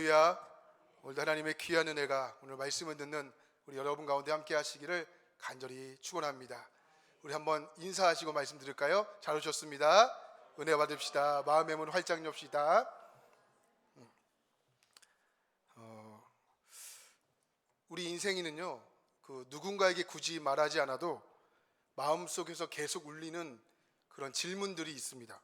할렐루야. 오늘도 하나님의 귀한 은혜가 오늘 말씀을 듣는 우리 여러분 가운데 함께 하시기를 간절히 축원합니다. 우리 한번 인사하시고 말씀 드릴까요? 잘 오셨습니다. 은혜 받읍시다. 마음의 문 활짝 엽시다. 우리 인생에는요, 누군가에게 굳이 말하지 않아도 마음속에서 계속 울리는 그런 질문들이 있습니다.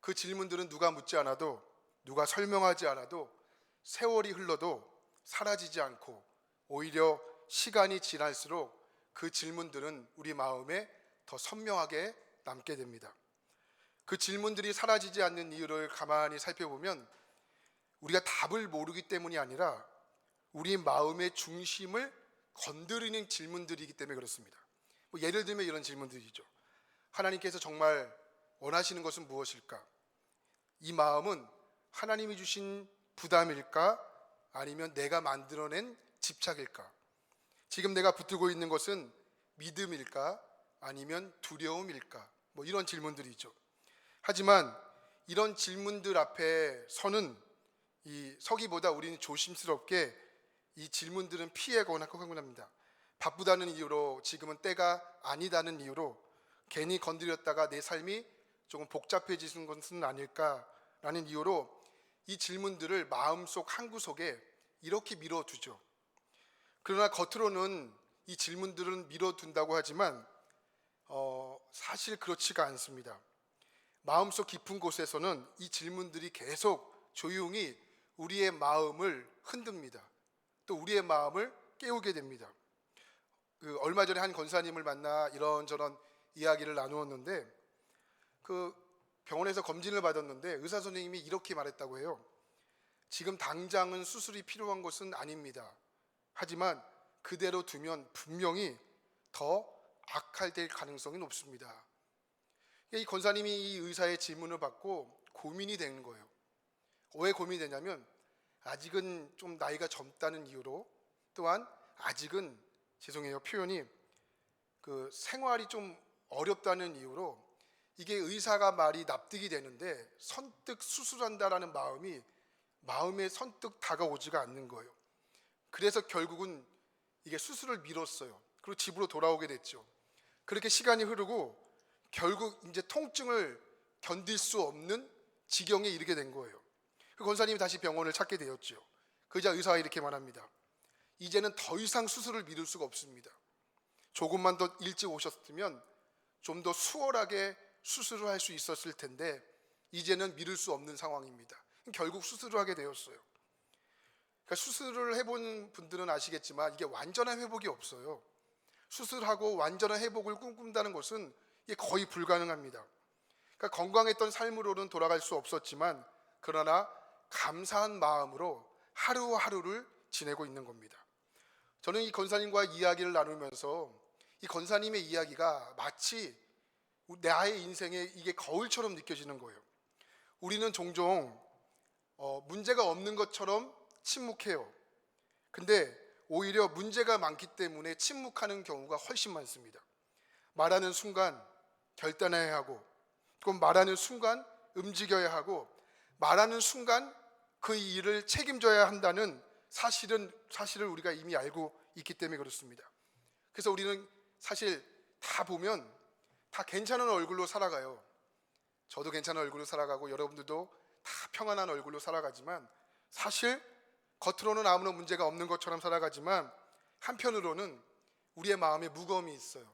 그 질문들은 누가 묻지 않아도, 누가 설명하지 않아도, 세월이 흘러도 사라지지 않고 오히려 시간이 지날수록 그 질문들은 우리 마음에 더 선명하게 남게 됩니다. 그 질문들이 사라지지 않는 이유를 가만히 살펴보면 우리가 답을 모르기 때문이 아니라 우리 마음의 중심을 건드리는 질문들이기 때문에 그렇습니다. 예를 들면 이런 질문들이죠. 하나님께서 정말 원하시는 것은 무엇일까? 이 마음은 하나님이 주신 부담일까? 아니면 내가 만들어낸 집착일까? 지금 내가 붙들고 있는 것은 믿음일까? 아니면 두려움일까? 이런 질문들이죠. 하지만 이런 질문들 앞에 서기보다 우리는 조심스럽게 이 질문들은 피하곤 합니다. 바쁘다는 이유로, 지금은 때가 아니다는 이유로 괜히 건드렸다가 내 삶이 조금 복잡해지는 것은 아닐까라는 이유로 이 질문들을 마음속 한구석에 이렇게 밀어두죠. 그러나 겉으로는 이 질문들은 밀어둔다고 하지만 사실 그렇지가 않습니다. 마음속 깊은 곳에서는 이 질문들이 계속 조용히 우리의 마음을 흔듭니다. 또 우리의 마음을 깨우게 됩니다. 얼마 전에 한 권사님을 만나 이런저런 이야기를 나누었는데 병원에서 검진을 받았는데 의사 선생님이 이렇게 말했다고 해요. 지금 당장은 수술이 필요한 것은 아닙니다. 하지만 그대로 두면 분명히 더 악화될 가능성이 높습니다. 이 권사님이 이 의사의 질문을 받고 고민이 되는 거예요. 왜 고민이 되냐면 아직은 좀 나이가 젊다는 이유로, 또한 아직은, 죄송해요 표현이, 생활이 좀 어렵다는 이유로 이게 의사가 말이 납득이 되는데 선뜻 수술한다라는 마음에 선뜻 다가오지가 않는 거예요. 그래서 결국은 이게 수술을 미뤘어요. 그리고 집으로 돌아오게 됐죠. 그렇게 시간이 흐르고 결국 이제 통증을 견딜 수 없는 지경에 이르게 된 거예요. 그 권사님이 다시 병원을 찾게 되었죠. 그러자 의사가 이렇게 말합니다. 이제는 더 이상 수술을 미룰 수가 없습니다. 조금만 더 일찍 오셨으면 좀 더 수월하게 수술을 할 수 있었을 텐데 이제는 미룰 수 없는 상황입니다. 결국 수술을 하게 되었어요. 그러니까 수술을 해본 분들은 아시겠지만 이게 완전한 회복이 없어요. 수술하고 완전한 회복을 꿈꾼다는 것은 이게 거의 불가능합니다. 그러니까 건강했던 삶으로는 돌아갈 수 없었지만 그러나 감사한 마음으로 하루하루를 지내고 있는 겁니다. 저는 이 권사님과 이야기를 나누면서 이 권사님의 이야기가 마치 나의 인생에 이게 거울처럼 느껴지는 거예요. 우리는 종종 문제가 없는 것처럼 침묵해요. 근데 오히려 문제가 많기 때문에 침묵하는 경우가 훨씬 많습니다. 말하는 순간 결단해야 하고, 또 말하는 순간 움직여야 하고, 말하는 순간 그 일을 책임져야 한다는 사실을 우리가 이미 알고 있기 때문에 그렇습니다. 그래서 우리는 사실 다 보면 다 괜찮은 얼굴로 살아가요. 저도 괜찮은 얼굴로 살아가고 여러분들도 다 평안한 얼굴로 살아가지만 사실 겉으로는 아무런 문제가 없는 것처럼 살아가지만 한편으로는 우리의 마음에 무거움이 있어요.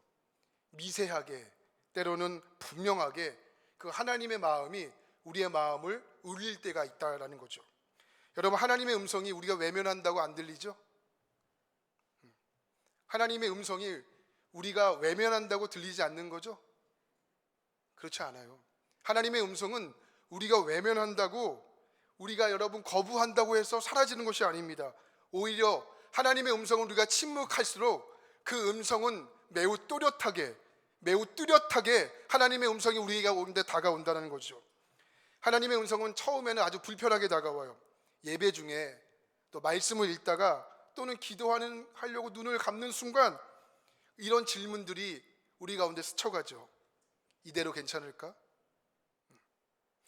미세하게, 때로는 분명하게 그 하나님의 마음이 우리의 마음을 울릴 때가 있다라는 거죠. 여러분, 하나님의 음성이 우리가 외면한다고 안 들리죠? 하나님의 음성이 우리가 외면한다고 들리지 않는 거죠? 그렇지 않아요. 하나님의 음성은 우리가 외면한다고, 우리가 여러분 거부한다고 해서 사라지는 것이 아닙니다. 오히려 하나님의 음성을 우리가 침묵할수록 그 음성은 매우 뚜렷하게 하나님의 음성이 우리가 오는데 다가온다는 거죠. 하나님의 음성은 처음에는 아주 불편하게 다가와요. 예배 중에 또 말씀을 읽다가 또는 기도하려고 눈을 감는 순간 이런 질문들이 우리 가운데 스쳐가죠. 이대로 괜찮을까?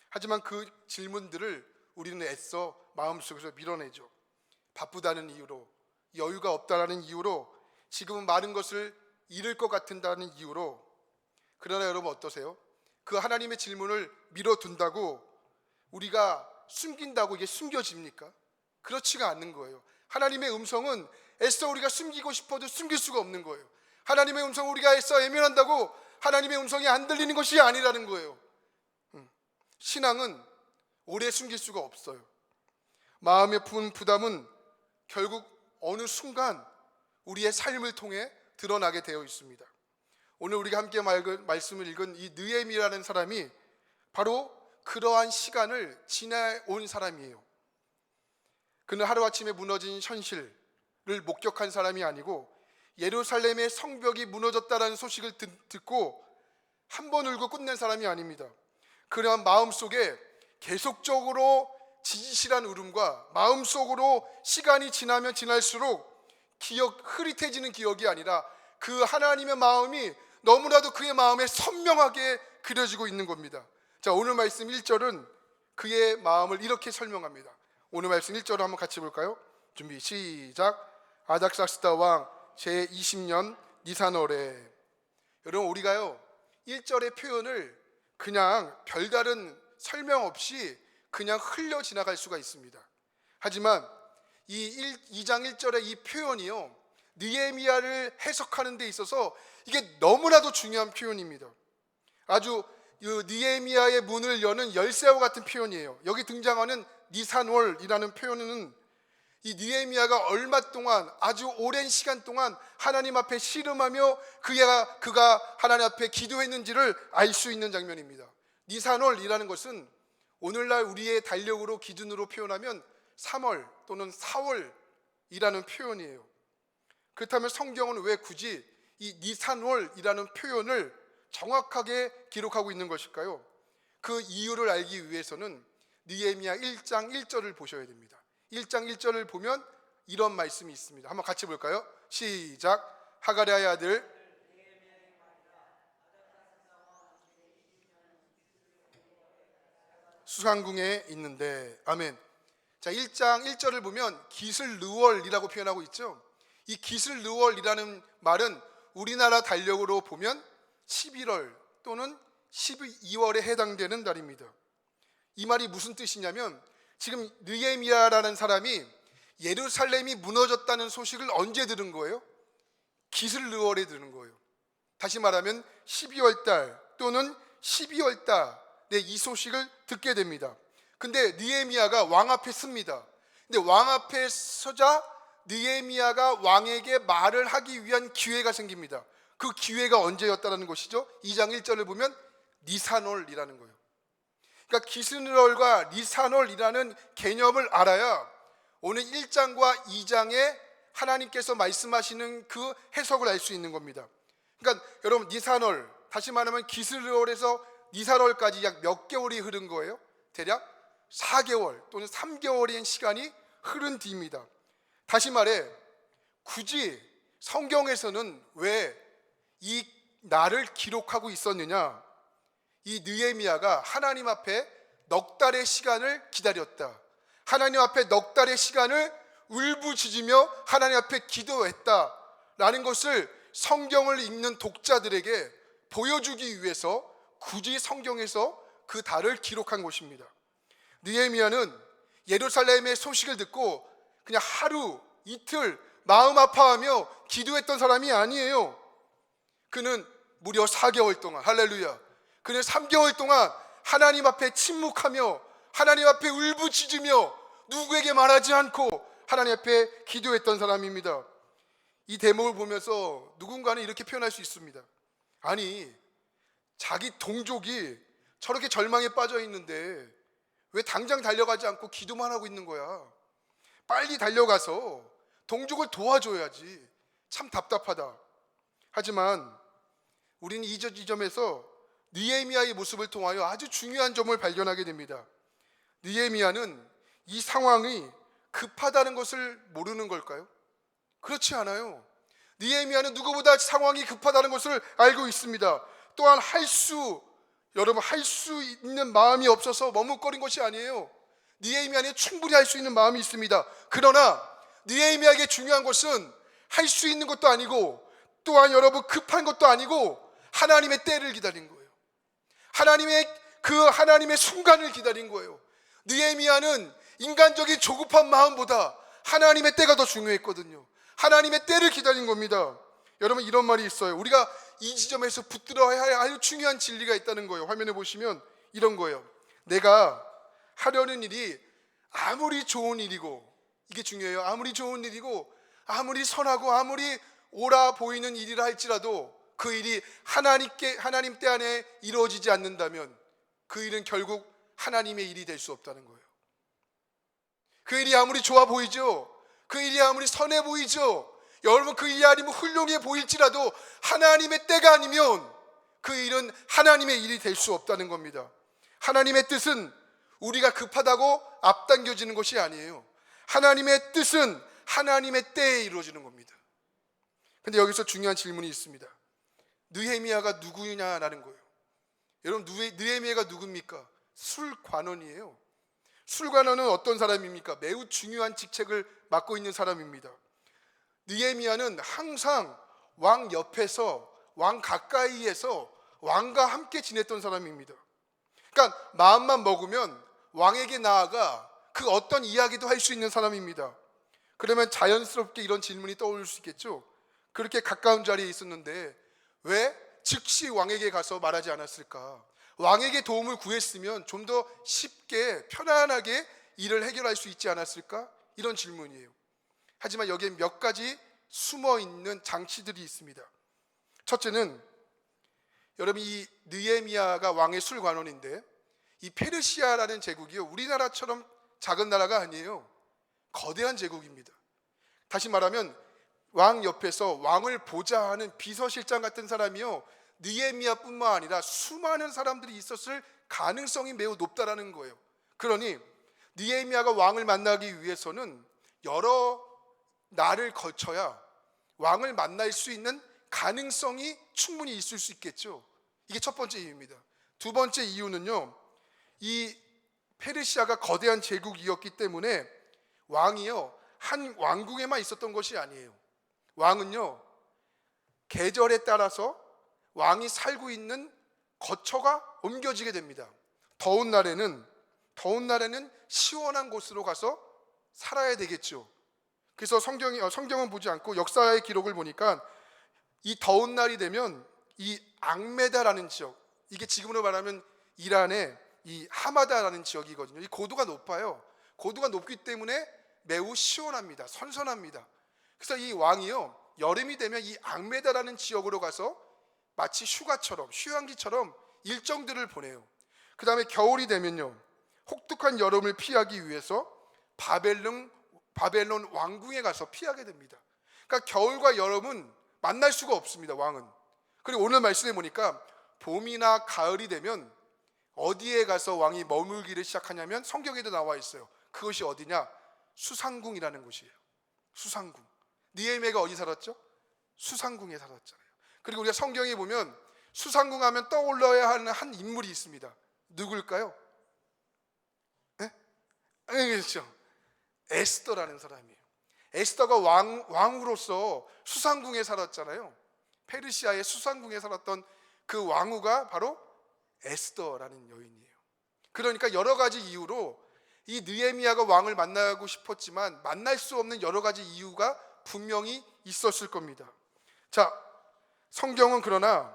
하지만 그 질문들을 우리는 애써 마음속에서 밀어내죠. 바쁘다는 이유로, 여유가 없다라는 이유로, 지금은 많은 것을 잃을 것 같은다는 이유로. 그러나 여러분 어떠세요? 그 하나님의 질문을 밀어둔다고 우리가 숨긴다고 이게 숨겨집니까? 그렇지가 않는 거예요. 하나님의 음성은 애써 우리가 숨기고 싶어도 숨길 수가 없는 거예요. 하나님의 음성 우리가 애써 외면한다고 하나님의 음성이 안 들리는 것이 아니라는 거예요. 신앙은 오래 숨길 수가 없어요. 마음에 품은 부담은 결국 어느 순간 우리의 삶을 통해 드러나게 되어 있습니다. 오늘 우리가 함께 말씀을 읽은 이 느헤미야라는 사람이 바로 그러한 시간을 지나온 사람이에요. 그는 하루아침에 무너진 현실을 목격한 사람이 아니고 예루살렘의 성벽이 무너졌다는 소식을 듣고 한 번 울고 끝낸 사람이 아닙니다. 그러한 마음속에 계속적으로 지지실한 울음과 마음속으로 시간이 지나면 지날수록 흐릿해지는 기억이 아니라 그 하나님의 마음이 너무나도 그의 마음에 선명하게 그려지고 있는 겁니다. 자, 오늘 말씀 1절은 그의 마음을 이렇게 설명합니다. 오늘 말씀 1절을 한번 같이 볼까요? 준비 시작. 아닥사스다 왕 제20년 니산월에. 여러분 우리가요 1절의 표현을 그냥 별다른 설명 없이 그냥 흘려 지나갈 수가 있습니다. 하지만 이 2장 1절의 이 표현이요 느헤미야를 해석하는 데 있어서 이게 너무나도 중요한 표현입니다. 아주 느헤미야의 문을 여는 열쇠와 같은 표현이에요. 여기 등장하는 니산월이라는 표현은 이 느헤미야가 얼마 동안 아주 오랜 시간 동안 하나님 앞에 씨름하며 그가 하나님 앞에 기도했는지를 알 수 있는 장면입니다. 니산월이라는 것은 오늘날 우리의 달력으로 기준으로 표현하면 3월 또는 4월이라는 표현이에요. 그렇다면 성경은 왜 굳이 이 니산월이라는 표현을 정확하게 기록하고 있는 것일까요? 그 이유를 알기 위해서는 느헤미야 1장 1절을 보셔야 됩니다. 1장 1절을 보면 이런 말씀이 있습니다. 한번 같이 볼까요? 시작. 하가랴의 아들 수상궁에 있는데. 아멘. 자, 1장 1절을 보면 기슬르월이라고 표현하고 있죠. 이 기슬르월이라는 말은 우리나라 달력으로 보면 11월 또는 12월에 해당되는 달입니다. 이 말이 무슨 뜻이냐면 지금 느헤미야라는 사람이 예루살렘이 무너졌다는 소식을 언제 들은 거예요? 기슬르월에 들은 거예요. 다시 말하면 12월 달 또는 12월 달에 이 소식을 듣게 됩니다. 근데 느헤미야가 왕 앞에 섭니다. 근데 왕 앞에 서자 느헤미야가 왕에게 말을 하기 위한 기회가 생깁니다. 그 기회가 언제였다는 것이죠? 2장 1절을 보면 니산월이라는 거예요. 그러니까 기슬르월과 니산월이라는 개념을 알아야 오늘 1장과 2장에 하나님께서 말씀하시는 그 해석을 알 수 있는 겁니다. 그러니까 여러분 니산월, 다시 말하면 기슬르월에서 니산월까지 약 몇 개월이 흐른 거예요? 대략 4개월 또는 3개월의 시간이 흐른 뒤입니다. 다시 말해 굳이 성경에서는 왜 이 날을 기록하고 있었느냐? 이 느헤미야가 하나님 앞에 넉 달의 시간을 기다렸다. 하나님 앞에 넉 달의 시간을 울부짖으며 하나님 앞에 기도했다라는 것을 성경을 읽는 독자들에게 보여주기 위해서 굳이 성경에서 그 달을 기록한 것입니다. 느헤미야는 예루살렘의 소식을 듣고 그냥 하루 이틀 마음 아파하며 기도했던 사람이 아니에요. 그는 무려 4개월 동안, 할렐루야, 그는 3개월 동안 하나님 앞에 침묵하며 하나님 앞에 울부짖으며 누구에게 말하지 않고 하나님 앞에 기도했던 사람입니다. 이 대목을 보면서 누군가는 이렇게 표현할 수 있습니다. 아니, 자기 동족이 저렇게 절망에 빠져 있는데 왜 당장 달려가지 않고 기도만 하고 있는 거야? 빨리 달려가서 동족을 도와줘야지. 참 답답하다. 하지만 우리는 이 지점에서 느헤미야의 모습을 통하여 아주 중요한 점을 발견하게 됩니다. 느헤미야는 이 상황이 급하다는 것을 모르는 걸까요? 그렇지 않아요. 느헤미야는 누구보다 상황이 급하다는 것을 알고 있습니다. 또한 할 수 있는 마음이 없어서 머뭇거린 것이 아니에요. 느헤미야는 충분히 할 수 있는 마음이 있습니다. 그러나 느헤미야에게 중요한 것은 할 수 있는 것도 아니고, 또한 여러분 급한 것도 아니고, 하나님의 때를 기다린 거예요. 하나님의 순간을 기다린 거예요. 느헤미야는 인간적인 조급한 마음보다 하나님의 때가 더 중요했거든요. 하나님의 때를 기다린 겁니다. 여러분, 이런 말이 있어요. 우리가 이 지점에서 붙들어야 할 중요한 진리가 있다는 거예요. 화면에 보시면 이런 거예요. 내가 하려는 일이 아무리 좋은 일이고, 이게 중요해요. 아무리 좋은 일이고, 아무리 선하고, 아무리 옳아 보이는 일이라 할지라도 그 일이 하나님 때 안에 이루어지지 않는다면 그 일은 결국 하나님의 일이 될 수 없다는 거예요. 그 일이 아무리 좋아 보이죠, 그 일이 아무리 선해 보이죠, 여러분 그 일이 아니면 훌륭해 보일지라도 하나님의 때가 아니면 그 일은 하나님의 일이 될 수 없다는 겁니다. 하나님의 뜻은 우리가 급하다고 앞당겨지는 것이 아니에요. 하나님의 뜻은 하나님의 때에 이루어지는 겁니다. 근데 여기서 중요한 질문이 있습니다. 느헤미야가 누구냐라는 거예요. 여러분, 느헤미야가 누굽니까? 술관원이에요. 술관원은 어떤 사람입니까? 매우 중요한 직책을 맡고 있는 사람입니다. 느헤미야는 항상 왕 옆에서, 왕 가까이에서 왕과 함께 지냈던 사람입니다. 그러니까 마음만 먹으면 왕에게 나아가 그 어떤 이야기도 할 수 있는 사람입니다. 그러면 자연스럽게 이런 질문이 떠오를 수 있겠죠. 그렇게 가까운 자리에 있었는데 왜 즉시 왕에게 가서 말하지 않았을까? 왕에게 도움을 구했으면 좀 더 쉽게 편안하게 일을 해결할 수 있지 않았을까? 이런 질문이에요. 하지만 여기에 몇 가지 숨어 있는 장치들이 있습니다. 첫째는, 여러분, 이 느헤미야가 왕의 술관원인데 이 페르시아라는 제국이요, 우리나라처럼 작은 나라가 아니에요. 거대한 제국입니다. 다시 말하면 왕 옆에서 왕을 보좌하는 비서실장 같은 사람이요, 느헤미야뿐만 아니라 수많은 사람들이 있었을 가능성이 매우 높다라는 거예요. 그러니 느헤미야가 왕을 만나기 위해서는 여러 날을 거쳐야 왕을 만날 수 있는 가능성이 충분히 있을 수 있겠죠. 이게 첫 번째 이유입니다. 두 번째 이유는요, 이 페르시아가 거대한 제국이었기 때문에 왕이요, 한 왕궁에만 있었던 것이 아니에요. 왕은요, 계절에 따라서 왕이 살고 있는 거처가 옮겨지게 됩니다. 더운 날에는 시원한 곳으로 가서 살아야 되겠죠. 그래서 성경은 보지 않고 역사의 기록을 보니까 이 더운 날이 되면 이 앙메다라는 지역, 이게 지금으로 말하면 이란의 이 하마다라는 지역이거든요. 이 고도가 높아요. 고도가 높기 때문에 매우 시원합니다. 선선합니다. 그래서 이 왕이요, 여름이 되면 이 앙메다라는 지역으로 가서 마치 휴양지처럼 일정들을 보내요. 그 다음에 겨울이 되면요, 혹독한 여름을 피하기 위해서 바벨론 왕궁에 가서 피하게 됩니다. 그러니까 겨울과 여름은 만날 수가 없습니다, 왕은. 그리고 오늘 말씀해 보니까 봄이나 가을이 되면 어디에 가서 왕이 머물기를 시작하냐면 성경에도 나와 있어요. 그것이 어디냐? 수상궁이라는 곳이에요. 수상궁. 느헤미야가 어디 살았죠? 수상궁에 살았잖아요. 그리고 우리가 성경에 보면 수상궁 하면 떠올라야 하는 한 인물이 있습니다. 누굴까요? 네? 그렇죠. 에스더라는 사람이에요. 에스더가 왕으로서 수상궁에 살았잖아요. 페르시아의 수상궁에 살았던 그 왕후가 바로 에스더라는 여인이에요. 그러니까 여러 가지 이유로 이 느헤미야가 왕을 만나고 싶었지만 만날 수 없는 여러 가지 이유가 분명히 있었을 겁니다. 자, 성경은 그러나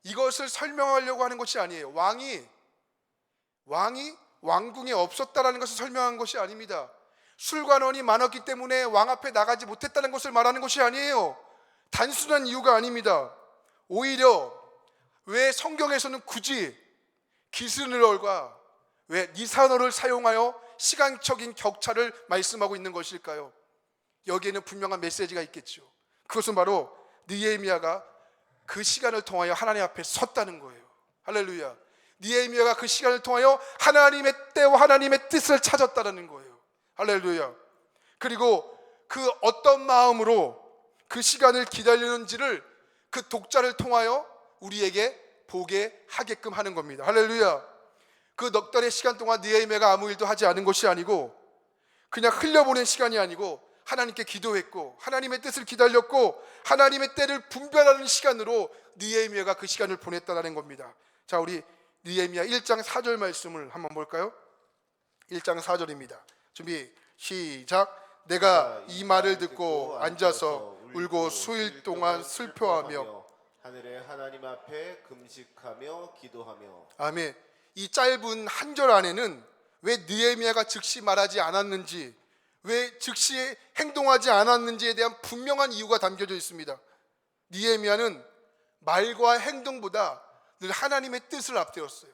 이것을 설명하려고 하는 것이 아니에요. 왕이 왕궁에 없었다라는 것을 설명한 것이 아닙니다. 술관원이 많았기 때문에 왕 앞에 나가지 못했다는 것을 말하는 것이 아니에요. 단순한 이유가 아닙니다. 오히려 왜 성경에서는 굳이 기스늘과 왜 니사노를 사용하여 시간적인 격차를 말씀하고 있는 것일까요? 여기에는 분명한 메시지가 있겠죠. 그것은 바로 느헤미야가 그 시간을 통하여 하나님 앞에 섰다는 거예요. 할렐루야. 느헤미야가 그 시간을 통하여 하나님의 때와 하나님의 뜻을 찾았다는 거예요. 할렐루야. 그리고 그 어떤 마음으로 그 시간을 기다리는지를 그 독자를 통하여 우리에게 보게 하게끔 하는 겁니다. 할렐루야. 그 넉 달의 시간 동안 느헤미야가 아무 일도 하지 않은 것이 아니고 그냥 흘려보낸 시간이 아니고 하나님께 기도했고 하나님의 뜻을 기다렸고 하나님의 때를 분별하는 시간으로 느헤미야가 그 시간을 보냈다는 겁니다. 자, 우리 느헤미야 1장 4절 말씀을 한번 볼까요? 1장 4절입니다. 준비 시작. 내가 이 말을 듣고 앉아서 울고 수일 동안 슬퍼하며 하늘의 하나님 앞에 금식하며 기도하며. 아멘. 이 짧은 한 절 안에는 왜 느헤미야가 즉시 말하지 않았는지, 왜 즉시 행동하지 않았는지에 대한 분명한 이유가 담겨져 있습니다. 느헤미야는 말과 행동보다 늘 하나님의 뜻을 앞세웠어요.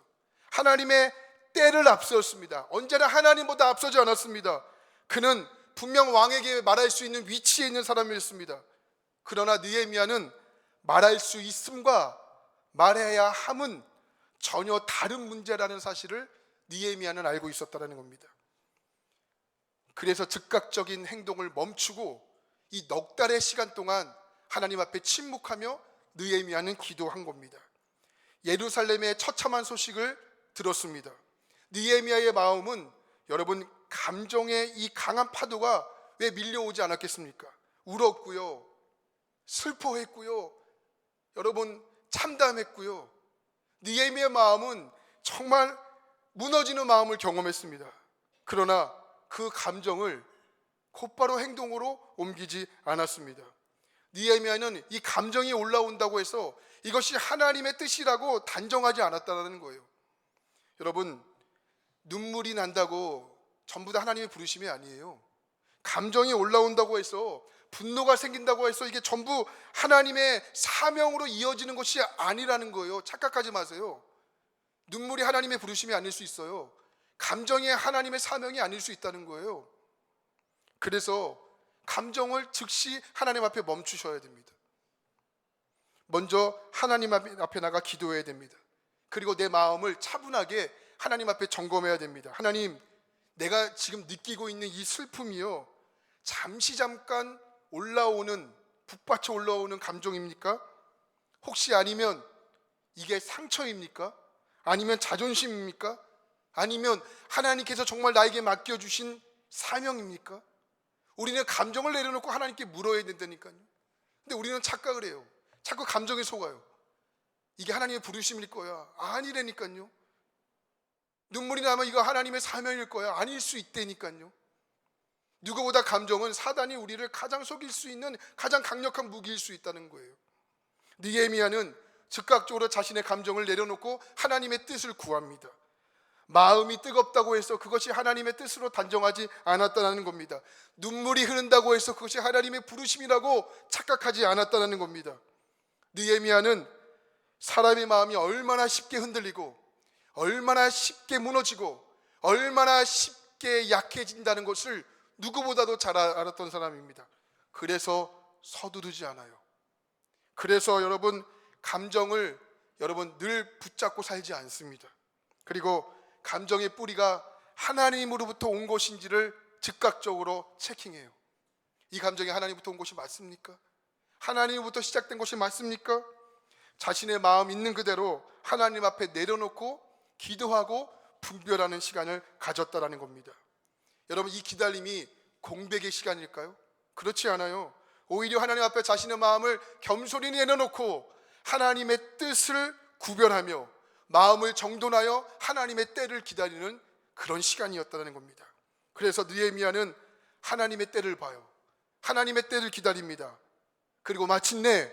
하나님의 때를 앞세웠습니다. 언제나 하나님보다 앞서지 않았습니다. 그는 분명 왕에게 말할 수 있는 위치에 있는 사람이었습니다. 그러나 느헤미야는 말할 수 있음과 말해야 함은 전혀 다른 문제라는 사실을 느헤미야는 알고 있었다는 겁니다. 그래서 즉각적인 행동을 멈추고 이 넉 달의 시간 동안 하나님 앞에 침묵하며 느헤미야는 기도한 겁니다. 예루살렘의 처참한 소식을 들었습니다. 느헤미야의 마음은 여러분 감정의 이 강한 파도가 왜 밀려오지 않았겠습니까? 울었고요, 슬퍼했고요, 여러분 참담했고요. 느헤미야의 마음은 정말 무너지는 마음을 경험했습니다. 그러나 그 감정을 곧바로 행동으로 옮기지 않았습니다. 느헤미야는 이 감정이 올라온다고 해서 이것이 하나님의 뜻이라고 단정하지 않았다는 거예요. 여러분, 눈물이 난다고 전부 다 하나님의 부르심이 아니에요. 감정이 올라온다고 해서, 분노가 생긴다고 해서 이게 전부 하나님의 사명으로 이어지는 것이 아니라는 거예요. 착각하지 마세요. 눈물이 하나님의 부르심이 아닐 수 있어요. 감정이 하나님의 사명이 아닐 수 있다는 거예요. 그래서 감정을 즉시 하나님 앞에 멈추셔야 됩니다. 먼저 하나님 앞에 나가 기도해야 됩니다. 그리고 내 마음을 차분하게 하나님 앞에 점검해야 됩니다. 하나님, 내가 지금 느끼고 있는 이 슬픔이요, 잠깐 올라오는, 북받쳐 올라오는 감정입니까? 혹시 아니면 이게 상처입니까? 아니면 자존심입니까? 아니면 하나님께서 정말 나에게 맡겨주신 사명입니까? 우리는 감정을 내려놓고 하나님께 물어야 된다니까요. 근데 우리는 착각을 해요. 자꾸 감정에 속아요. 이게 하나님의 부르심일 거야. 아니라니까요. 눈물이 나면 이거 하나님의 사명일 거야. 아닐 수 있다니까요. 누구보다 감정은 사단이 우리를 가장 속일 수 있는 가장 강력한 무기일 수 있다는 거예요. 느헤미야는 즉각적으로 자신의 감정을 내려놓고 하나님의 뜻을 구합니다. 마음이 뜨겁다고 해서 그것이 하나님의 뜻으로 단정하지 않았다는 겁니다. 눈물이 흐른다고 해서 그것이 하나님의 부르심이라고 착각하지 않았다는 겁니다. 느헤미야는 사람의 마음이 얼마나 쉽게 흔들리고 얼마나 쉽게 무너지고 얼마나 쉽게 약해진다는 것을 누구보다도 잘 알았던 사람입니다. 그래서 서두르지 않아요. 그래서 여러분, 감정을 여러분 늘 붙잡고 살지 않습니다. 그리고 감정의 뿌리가 하나님으로부터 온 것인지를 즉각적으로 체킹해요. 이 감정이 하나님부터 온 것이 맞습니까? 하나님으로부터 시작된 것이 맞습니까? 자신의 마음 있는 그대로 하나님 앞에 내려놓고 기도하고 분별하는 시간을 가졌다라는 겁니다. 여러분, 이 기다림이 공백의 시간일까요? 그렇지 않아요. 오히려 하나님 앞에 자신의 마음을 겸손히 내려놓고 하나님의 뜻을 구별하며 마음을 정돈하여 하나님의 때를 기다리는 그런 시간이었다는 겁니다. 그래서 느헤미야는 하나님의 때를 봐요. 하나님의 때를 기다립니다. 그리고 마침내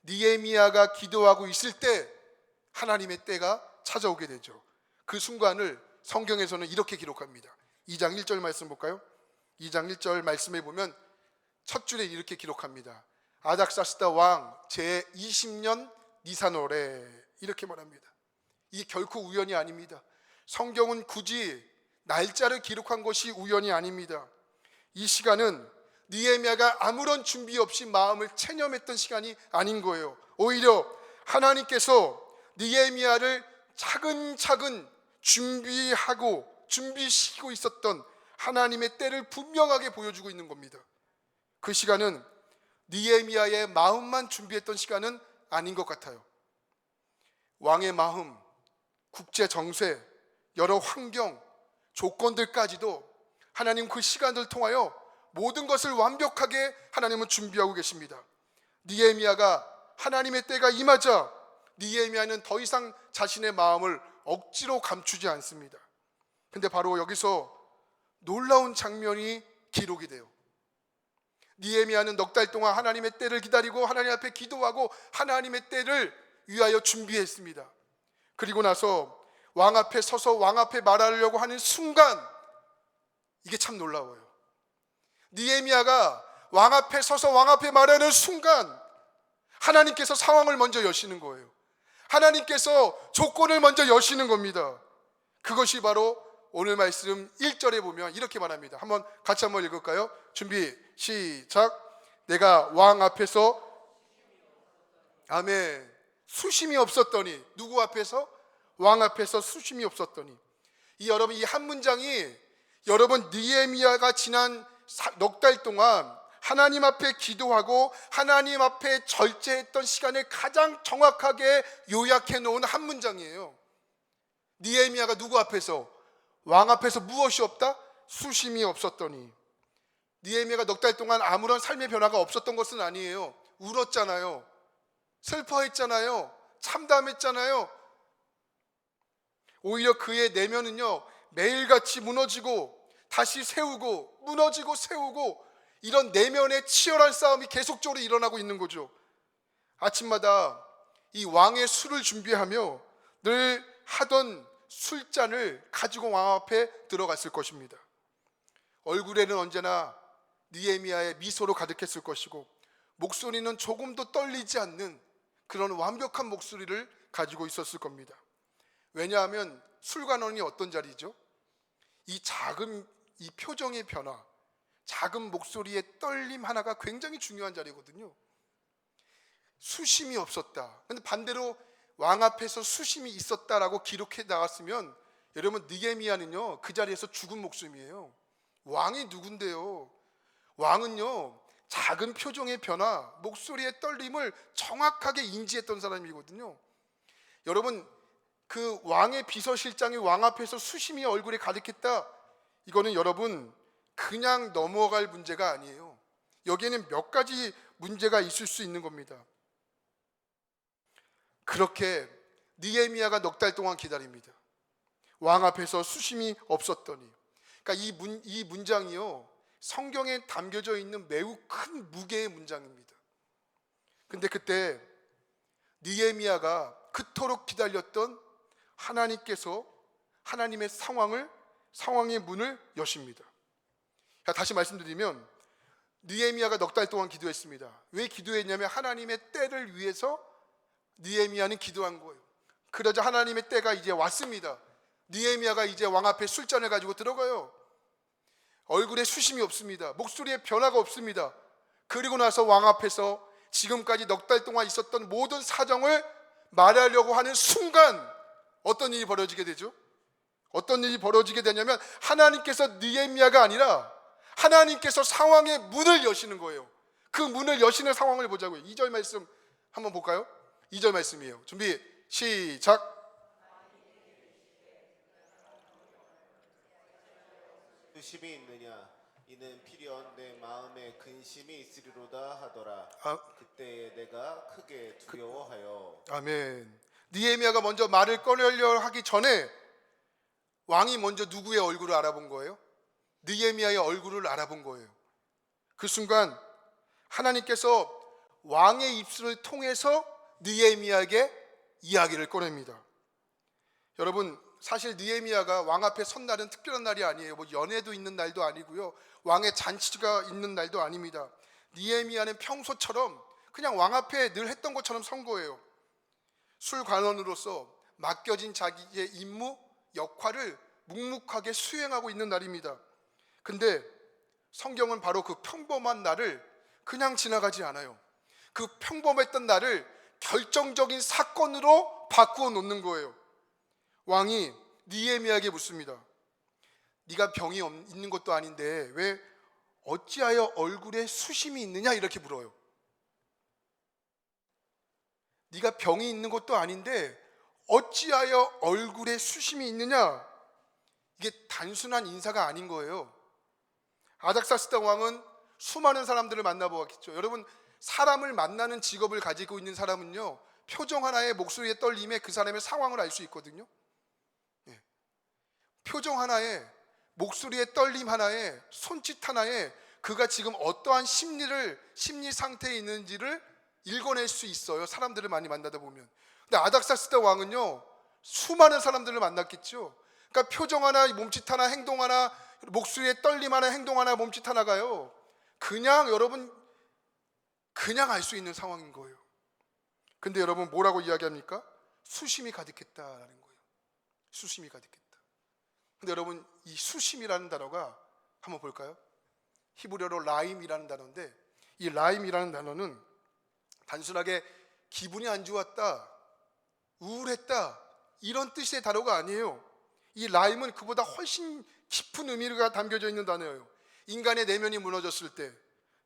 느헤미야가 기도하고 있을 때 하나님의 때가 찾아오게 되죠. 그 순간을 성경에서는 이렇게 기록합니다. 2장 1절 말씀 볼까요? 2장 1절 말씀에 보면 첫 줄에 이렇게 기록합니다. 아닥사스다 왕 제20년 니산월에, 이렇게 말합니다. 이게 결코 우연이 아닙니다. 성경은 굳이 날짜를 기록한 것이 우연이 아닙니다. 이 시간은 느헤미야가 아무런 준비 없이 마음을 체념했던 시간이 아닌 거예요. 오히려 하나님께서 느헤미야를 차근차근 준비시키고 있었던 하나님의 때를 분명하게 보여주고 있는 겁니다. 그 시간은 느헤미야의 마음만 준비했던 시간은 아닌 것 같아요. 왕의 마음, 국제 정세, 여러 환경, 조건들까지도 하나님 그 시간을 통하여 모든 것을 완벽하게 하나님은 준비하고 계십니다. 느헤미야가 하나님의 때가 임하자 느헤미야는 더 이상 자신의 마음을 억지로 감추지 않습니다. 근데 바로 여기서 놀라운 장면이 기록이 돼요. 느헤미야는 넉 달 동안 하나님의 때를 기다리고 하나님 앞에 기도하고 하나님의 때를 위하여 준비했습니다. 그리고 나서 왕 앞에 서서 왕 앞에 말하려고 하는 순간, 이게 참 놀라워요. 느헤미야가 왕 앞에 서서 왕 앞에 말하는 순간 하나님께서 상황을 먼저 여시는 거예요. 하나님께서 조건을 먼저 여시는 겁니다. 그것이 바로 오늘 말씀 1절에 보면 이렇게 말합니다. 같이 한번 읽을까요? 준비 시작. 내가 왕 앞에서, 아멘, 수심이 없었더니, 누구 앞에서? 왕 앞에서 수심이 없었더니. 여러분, 이 한 문장이 여러분 느헤미야가 지난 넉 달 동안 하나님 앞에 기도하고 하나님 앞에 절제했던 시간을 가장 정확하게 요약해 놓은 한 문장이에요. 느헤미야가 누구 앞에서? 왕 앞에서 무엇이 없다? 수심이 없었더니. 느헤미야가 넉 달 동안 아무런 삶의 변화가 없었던 것은 아니에요. 울었잖아요. 슬퍼했잖아요. 참담했잖아요. 오히려 그의 내면은요, 매일같이 무너지고 다시 세우고 무너지고 세우고, 이런 내면의 치열한 싸움이 계속적으로 일어나고 있는 거죠. 아침마다 이 왕의 술을 준비하며 늘 하던 술잔을 가지고 왕 앞에 들어갔을 것입니다. 얼굴에는 언제나 느헤미야의 미소로 가득했을 것이고, 목소리는 조금도 떨리지 않는 그런 완벽한 목소리를 가지고 있었을 겁니다. 왜냐하면 술관원이 어떤 자리죠? 이 작은 이 표정의 변화, 작은 목소리의 떨림 하나가 굉장히 중요한 자리거든요. 수심이 없었다. 근데 반대로 왕 앞에서 수심이 있었다라고 기록해 나왔으면, 여러분 느헤미야는요 그 자리에서 죽은 목숨이에요. 왕이 누군데요? 왕은요 작은 표정의 변화, 목소리의 떨림을 정확하게 인지했던 사람이거든요. 여러분, 그 왕의 비서실장이 왕 앞에서 수심이 얼굴에 가득했다, 이거는 여러분 그냥 넘어갈 문제가 아니에요. 여기에는 몇 가지 문제가 있을 수 있는 겁니다. 그렇게 느헤미야가 넉 달 동안 기다립니다. 왕 앞에서 수심이 없었더니. 그러니까 이 문장이요 성경에 담겨져 있는 매우 큰 무게의 문장입니다. 근데 그때 느헤미야가 그토록 기다렸던 하나님께서 하나님의 상황의 문을 여십니다. 다시 말씀드리면, 느헤미야가 넉 달 동안 기도했습니다. 왜 기도했냐면 하나님의 때를 위해서 느헤미야는 기도한 거예요. 그러자 하나님의 때가 이제 왔습니다. 느헤미야가 이제 왕 앞에 술잔을 가지고 들어가요. 얼굴에 수심이 없습니다. 목소리에 변화가 없습니다. 그리고 나서 왕 앞에서 지금까지 넉 달 동안 있었던 모든 사정을 말하려고 하는 순간 어떤 일이 벌어지게 되죠? 어떤 일이 벌어지게 되냐면, 하나님께서 느헤미야가 아니라 하나님께서 상황의 문을 여시는 거예요. 그 문을 여시는 상황을 보자고요. 2절 말씀 한번 볼까요? 2절 말씀이에요. 준비 시작. 수심이 있느냐? 이는 필연 내 마음에 근심이 있으리로다 하더라. 그때에 내가 크게 두려워하여. 아멘. 느헤미야가 먼저 말을 꺼내려 하기 전에 왕이 먼저 누구의 얼굴을 알아본 거예요? 느헤미야의 얼굴을 알아본 거예요. 그 순간 하나님께서 왕의 입술을 통해서 느헤미야에게 이야기를 꺼냅니다. 여러분, 사실 느헤미야가 왕 앞에 선 날은 특별한 날이 아니에요. 뭐 연회도 있는 날도 아니고요, 왕의 잔치가 있는 날도 아닙니다. 느헤미야는 평소처럼 그냥 왕 앞에 늘 했던 것처럼 선 거예요. 술관원으로서 맡겨진 자기의 임무, 역할을 묵묵하게 수행하고 있는 날입니다. 근데 성경은 바로 그 평범한 날을 그냥 지나가지 않아요. 그 평범했던 날을 결정적인 사건으로 바꾸어 놓는 거예요. 왕이 느헤미야에게 묻습니다. 네가 병이 있는 것도 아닌데 왜 어찌하여 얼굴에 수심이 있느냐, 이렇게 물어요. 네가 병이 있는 것도 아닌데 어찌하여 얼굴에 수심이 있느냐? 이게 단순한 인사가 아닌 거예요. 아닥사스다 왕은 수많은 사람들을 만나보았겠죠. 여러분, 사람을 만나는 직업을 가지고 있는 사람은요, 표정 하나에 목소리의 떨림에 그 사람의 상황을 알 수 있거든요. 예. 표정 하나에, 목소리의 떨림 하나에, 손짓 하나에 그가 지금 어떠한 심리 상태에 있는지를 읽어낼 수 있어요. 사람들을 많이 만나다 보면. 근데 아닥사스다 왕은요, 수많은 사람들을 만났겠죠. 그러니까 표정 하나, 몸짓 하나, 행동 하나, 목소리의 떨림 하나, 행동 하나, 몸짓 하나가요, 그냥 여러분 그냥 알 수 있는 상황인 거예요. 근데 여러분 뭐라고 이야기합니까? 수심이 가득했다라는 거예요. 수심이 가득했다. 근데 여러분, 이 수심이라는 단어가 한번 볼까요? 히브리어로 라임이라는 단어인데, 이 라임이라는 단어는 단순하게 기분이 안 좋았다, 우울했다, 이런 뜻의 단어가 아니에요. 이 라임은 그보다 훨씬 깊은 의미가 담겨져 있는 단어예요. 인간의 내면이 무너졌을 때,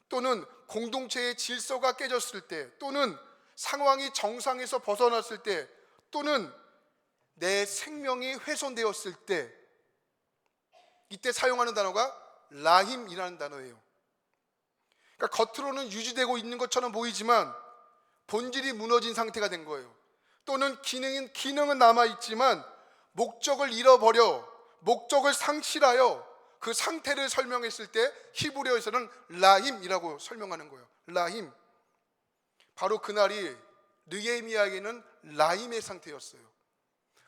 또는 공동체의 질서가 깨졌을 때, 또는 상황이 정상에서 벗어났을 때, 또는 내 생명이 훼손되었을 때, 이때 사용하는 단어가 라힘이라는 단어예요. 그러니까 겉으로는 유지되고 있는 것처럼 보이지만 본질이 무너진 상태가 된 거예요. 또는 기능은 남아있지만 목적을 잃어버려, 목적을 상실하여 그 상태를 설명했을 때 히브리어에서는 라힘이라고 설명하는 거예요. 라힘. 바로 그날이 느헤미야에게는 라힘의 상태였어요.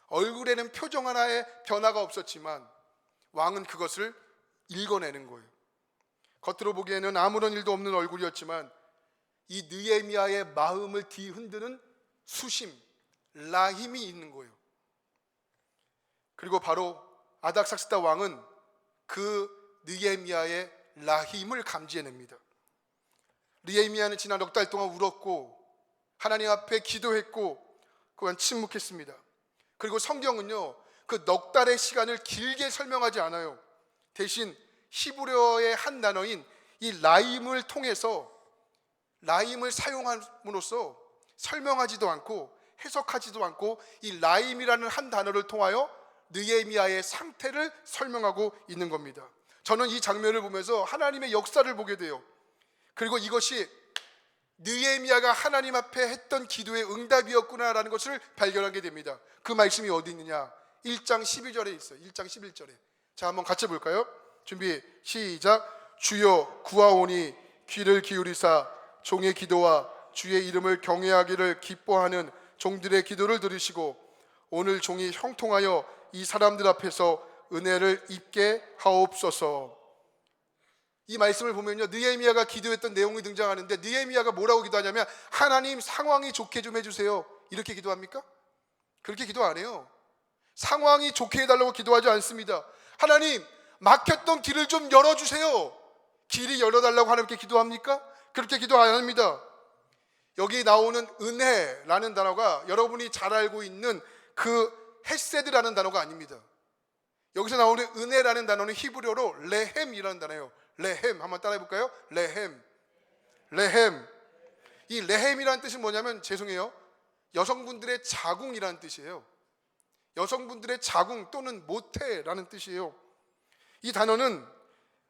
얼굴에는 표정 하나의 변화가 없었지만 왕은 그것을 읽어내는 거예요. 겉으로 보기에는 아무런 일도 없는 얼굴이었지만 이 느헤미야의 마음을 뒤흔드는 수심, 라힘이 있는 거예요. 그리고 바로 아닥사스다 왕은 그 느헤미야의 라힘을 감지해냅니다. 느헤미야는 지난 넉 달 동안 울었고 하나님 앞에 기도했고 그간 침묵했습니다. 그리고 성경은요, 그 넉 달의 시간을 길게 설명하지 않아요. 대신 히브리어의 한 단어인 이 라임을 통해서, 라임을 사용함으로써 설명하지도 않고 해석하지도 않고 이 라임이라는 한 단어를 통하여 느헤미야의 상태를 설명하고 있는 겁니다. 저는 이 장면을 보면서 하나님의 역사를 보게 돼요. 그리고 이것이 느헤미야가 하나님 앞에 했던 기도의 응답이었구나라는 것을 발견하게 됩니다. 그 말씀이 어디 있느냐? 1장 12절에 있어요. 1장 11절에. 자, 한번 같이 볼까요? 준비, 시작. 주여 구하오니 귀를 기울이사 종의 기도와 주의 이름을 경외하기를 기뻐하는 종들의 기도를 들으시고 오늘 종이 형통하여 이 사람들 앞에서 은혜를 입게 하옵소서. 이 말씀을 보면요, 느헤미야가 기도했던 내용이 등장하는데 느헤미야가 뭐라고 기도하냐면 하나님 상황이 좋게 좀 해주세요, 이렇게 기도합니까? 그렇게 기도 안 해요. 상황이 좋게 해달라고 기도하지 않습니다. 하나님 막혔던 길을 좀 열어주세요, 길이 열어달라고 하나님께 기도합니까? 그렇게 기도 안 합니다. 여기 나오는 은혜라는 단어가 여러분이 잘 알고 있는 그 헤세드라는 단어가 아닙니다. 여기서 나오는 은혜라는 단어는 히브리어로 레헴이라는 단어예요. 레헴, 한번 따라해 볼까요? 레헴. 레헴. 이 레헴이라는 뜻이 뭐냐면, 죄송해요, 여성분들의 자궁이라는 뜻이에요. 여성분들의 자궁 또는 모태라는 뜻이에요. 이 단어는,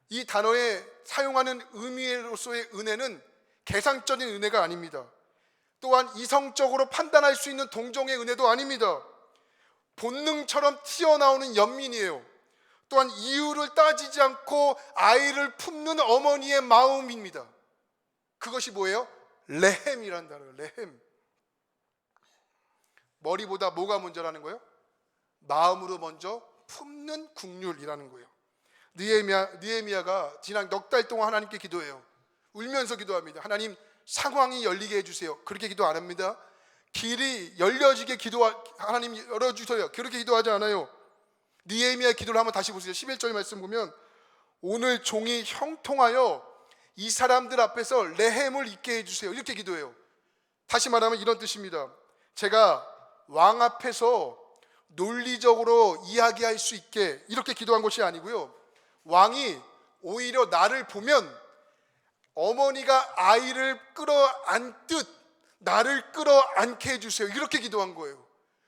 이 단어에 사용하는 의미로서의 은혜는 계상적인 은혜가 아닙니다. 또한 이성적으로 판단할 수 있는 동정의 은혜도 아닙니다. 본능처럼 튀어나오는 연민이에요. 또한 이유를 따지지 않고 아이를 품는 어머니의 마음입니다. 그것이 뭐예요? 레헴이라는 단어예요. 레헴. 머리보다 뭐가 먼저라는 거예요? 마음으로 먼저 품는 국률이라는 거예요. 느헤미야가 지난 넉 달 동안 하나님께 기도해요. 울면서 기도합니다. 하나님 상황이 열리게 해주세요. 그렇게 기도 안 합니다. 길이 열려지게 하나님 열어주세요, 그렇게 기도하지 않아요. 느헤미야의 기도를 한번 다시 보세요. 11절 말씀 보면 오늘 종이 형통하여 이 사람들 앞에서 레헴을 입게 해주세요, 이렇게 기도해요. 다시 말하면 이런 뜻입니다. 제가 왕 앞에서 논리적으로 이야기할 수 있게 이렇게 기도한 것이 아니고요, 왕이 오히려 나를 보면 어머니가 아이를 끌어안듯 나를 끌어안게 해주세요, 이렇게 기도한 거예요.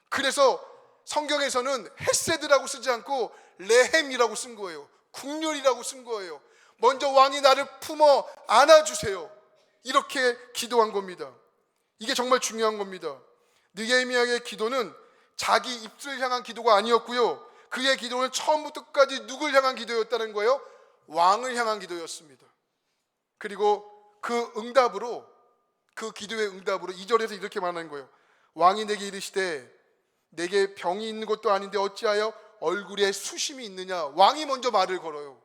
그래서 성경에서는 헤세드라고 쓰지 않고 레헴이라고 쓴 거예요. 국률이라고 쓴 거예요. 먼저 왕이 나를 품어 안아주세요. 이렇게 기도한 겁니다. 이게 정말 중요한 겁니다. 느헤미야의 기도는 자기 입술을 향한 기도가 아니었고요, 그의 기도는 처음부터 끝까지 누굴 향한 기도였다는 거예요? 왕을 향한 기도였습니다. 그리고 그 응답으로, 그 기도의 응답으로 2절에서 이렇게 말하는 거예요. 왕이 내게 이르시되 내게 병이 있는 것도 아닌데 어찌하여 얼굴에 수심이 있느냐. 왕이 먼저 말을 걸어요.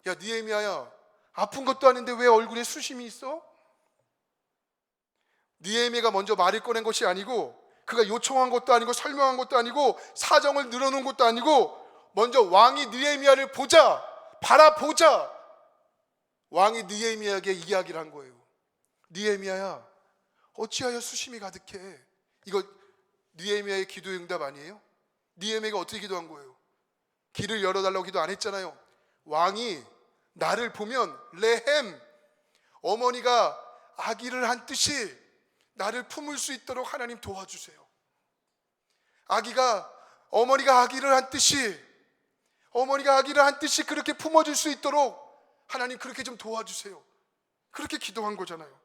야 느헤미야야, 아픈 것도 아닌데 왜 얼굴에 수심이 있어? 느헤미야가 먼저 말을 꺼낸 것이 아니고, 그가 요청한 것도 아니고 설명한 것도 아니고 사정을 늘어놓은 것도 아니고, 먼저 왕이 느헤미야를 바라보자 왕이 느헤미야에게 이야기를 한 거예요. 느헤미야야, 어찌하여 수심이 가득해. 이거 느헤미야의 기도의 응답 아니에요? 느헤미야가 어떻게 기도한 거예요? 길을 열어달라고 기도 안 했잖아요. 왕이 나를 보면 레헴, 어머니가 아기를 한 듯이 나를 품을 수 있도록 하나님 도와주세요. 어머니가 아기를 한 듯이 그렇게 품어줄 수 있도록 하나님 그렇게 좀 도와주세요. 그렇게 기도한 거잖아요.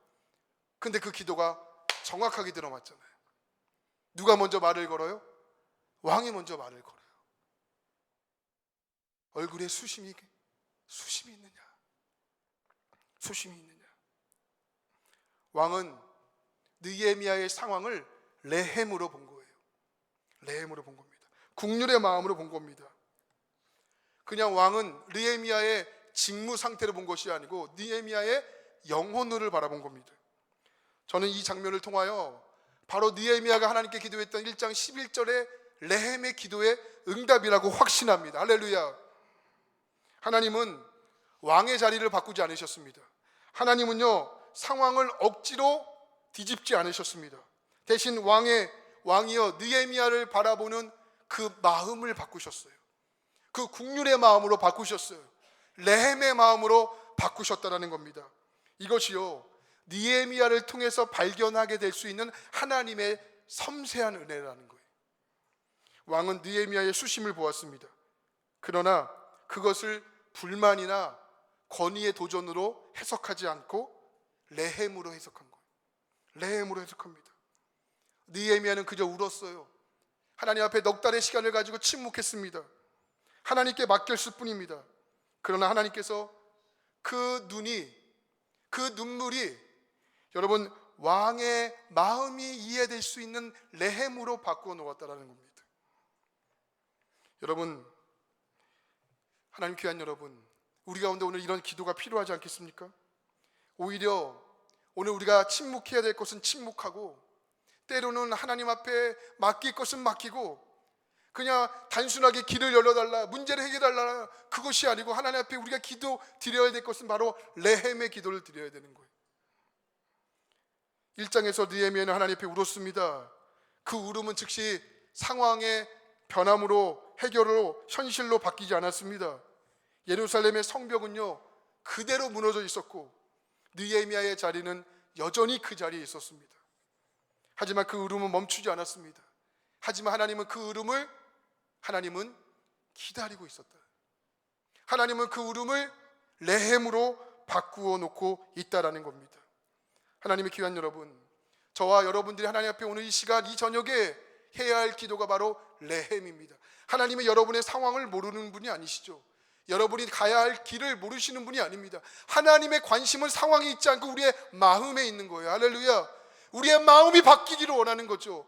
근데 그 기도가 정확하게 들어맞잖아요. 누가 먼저 말을 걸어요? 왕이 먼저 말을 걸어요. 얼굴에 수심이 있느냐? 수심이 있느냐? 왕은 느헤미야의 상황을 레헴으로 본 거예요. 레헴으로 본 겁니다. 국률의 마음으로 본 겁니다. 그냥 왕은 느헤미야의 직무 상태를 본 것이 아니고 느헤미야의 영혼을 바라본 겁니다. 저는 이 장면을 통하여 바로 느헤미야가 하나님께 기도했던 1장 11절의 레헴의 기도의 응답이라고 확신합니다. 할렐루야. 하나님은 왕의 자리를 바꾸지 않으셨습니다. 하나님은요, 상황을 억지로 뒤집지 않으셨습니다. 대신 왕이여 느헤미야를 바라보는 그 마음을 바꾸셨어요. 그 국률의 마음으로 바꾸셨어요. 레헴의 마음으로 바꾸셨다는 겁니다. 이것이요, 느헤미야를 통해서 발견하게 될 수 있는 하나님의 섬세한 은혜라는 거예요. 왕은 느헤미야의 수심을 보았습니다. 그러나 그것을 불만이나 권위의 도전으로 해석하지 않고 레헴으로 해석한 거예요. 레헴으로 해석합니다. 느헤미야는 그저 울었어요. 하나님 앞에 넉 달의 시간을 가지고 침묵했습니다. 하나님께 맡겼을 뿐입니다. 그러나 하나님께서 그 눈물이 여러분 왕의 마음이 이해될 수 있는 레헴으로 바꾸어 놓았다는 겁니다. 여러분, 하나님 귀한 여러분, 우리 가운데 오늘 이런 기도가 필요하지 않겠습니까? 오히려 오늘 우리가 침묵해야 될 것은 침묵하고, 때로는 하나님 앞에 맡길 것은 맡기고, 그냥 단순하게 길을 열어달라, 문제를 해결달라, 그것이 아니고 하나님 앞에 우리가 기도 드려야 될 것은 바로 레헴의 기도를 드려야 되는 거예요. 1장에서 느헤미야는 하나님 앞에 울었습니다. 그 울음은 즉시 상황의 변함으로, 해결로, 현실로 바뀌지 않았습니다. 예루살렘의 성벽은요 그대로 무너져 있었고, 느헤미야의 자리는 여전히 그 자리에 있었습니다. 하지만 그 울음은 멈추지 않았습니다. 하지만 하나님은 그 울음을 기다리고 있었다. 하나님은 그 울음을 레헴으로 바꾸어 놓고 있다라는 겁니다. 하나님의 귀한 여러분, 저와 여러분들이 하나님 앞에 오늘 이 시간, 이 저녁에 해야 할 기도가 바로 레헴입니다. 하나님은 여러분의 상황을 모르는 분이 아니시죠. 여러분이 가야 할 길을 모르시는 분이 아닙니다. 하나님의 관심은 상황에 있지 않고 우리의 마음에 있는 거예요. 할렐루야. 우리의 마음이 바뀌기를 원하는 거죠.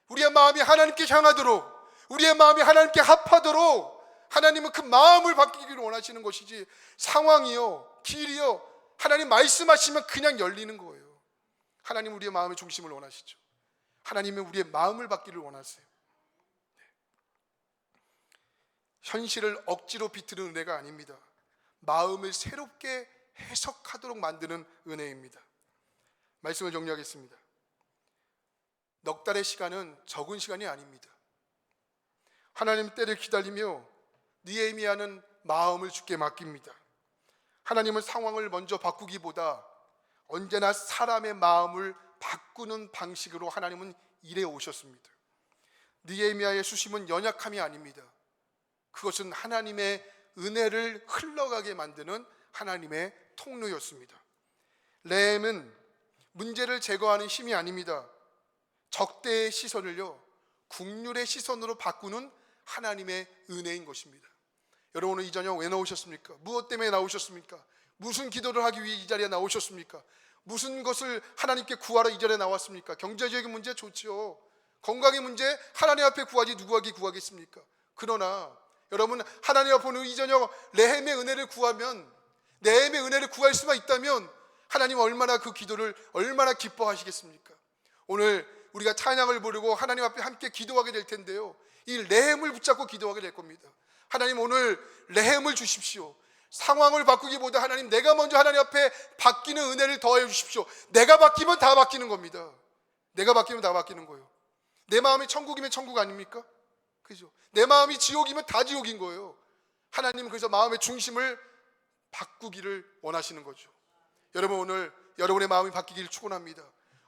우리의 마음이 하나님께 향하도록, 우리의 마음이 하나님께 합하도록 하나님은 그 마음을 바뀌기를 원하시는 것이지, 상황이요, 길이요, 하나님 말씀하시면 그냥 열리는 거예요. 하나님은 우리의 마음의 중심을 원하시죠. 하나님은 우리의 마음을 바뀌기를 원하세요. 현실을 억지로 비트는 은혜가 아닙니다. 마음을 새롭게 해석하도록 만드는 은혜입니다. 말씀을 정리하겠습니다. 넉 달의 시간은 적은 시간이 아닙니다. 하나님 때를 기다리며 느헤미야는 마음을 주께 맡깁니다. 하나님은 상황을 먼저 바꾸기보다 언제나 사람의 마음을 바꾸는 방식으로 하나님은 일해 오셨습니다. 느헤미야의 수심은 연약함이 아닙니다. 그것은 하나님의 은혜를 흘러가게 만드는 하나님의 통로였습니다. 레헴은 문제를 제거하는 힘이 아닙니다. 적대의 시선을요, 국률의 시선으로 바꾸는 하나님의 은혜인 것입니다. 여러분, 오늘 이 저녁 왜 나오셨습니까? 무엇 때문에 나오셨습니까? 무슨 기도를 하기 위해 이 자리에 나오셨습니까? 무슨 것을 하나님께 구하러 이 자리에 나왔습니까? 경제적인 문제 좋죠. 건강의 문제 하나님 앞에 구하지 누구에게 구하겠습니까? 그러나 여러분, 하나님 앞에 오늘 이 저녁 레헴의 은혜를 구하면, 레헴의 은혜를 구할 수만 있다면 하나님 얼마나 그 기도를 얼마나 기뻐하시겠습니까? 오늘 우리가 찬양을 부르고 하나님 앞에 함께 기도하게 될 텐데요, 이 레헴을 붙잡고 기도하게 될 겁니다. 하나님, 오늘 레헴을 주십시오. 상황을 바꾸기보다 하나님, 내가 먼저 하나님 앞에 바뀌는 은혜를 더해 주십시오. 내가 바뀌면 다 바뀌는 겁니다. 내가 바뀌면 다 바뀌는 거예요. 내 마음이 천국이면 천국 아닙니까? 그죠? 내 마음이 지옥이면 다 지옥인 거예요. 하나님은 그래서 마음의 중심을 바꾸기를 원하시는 거죠. 여러분, 오늘 여러분의 마음이 바뀌기를 축원합니다.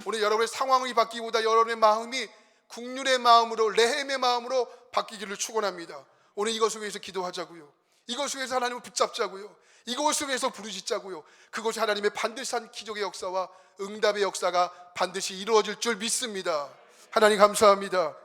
오늘 여러분의 상황이 바뀌기보다 여러분의 마음이 국률의 마음으로, 레헴의 마음으로 바뀌기를 축원합니다. 오늘 이것을 위해서 기도하자고요. 이것을 위해서 하나님을 붙잡자고요. 이것을 위해서 부르짖자고요. 그것이 하나님의 반드시 한 기적의 역사와 응답의 역사가 반드시 이루어질 줄 믿습니다. 하나님 감사합니다.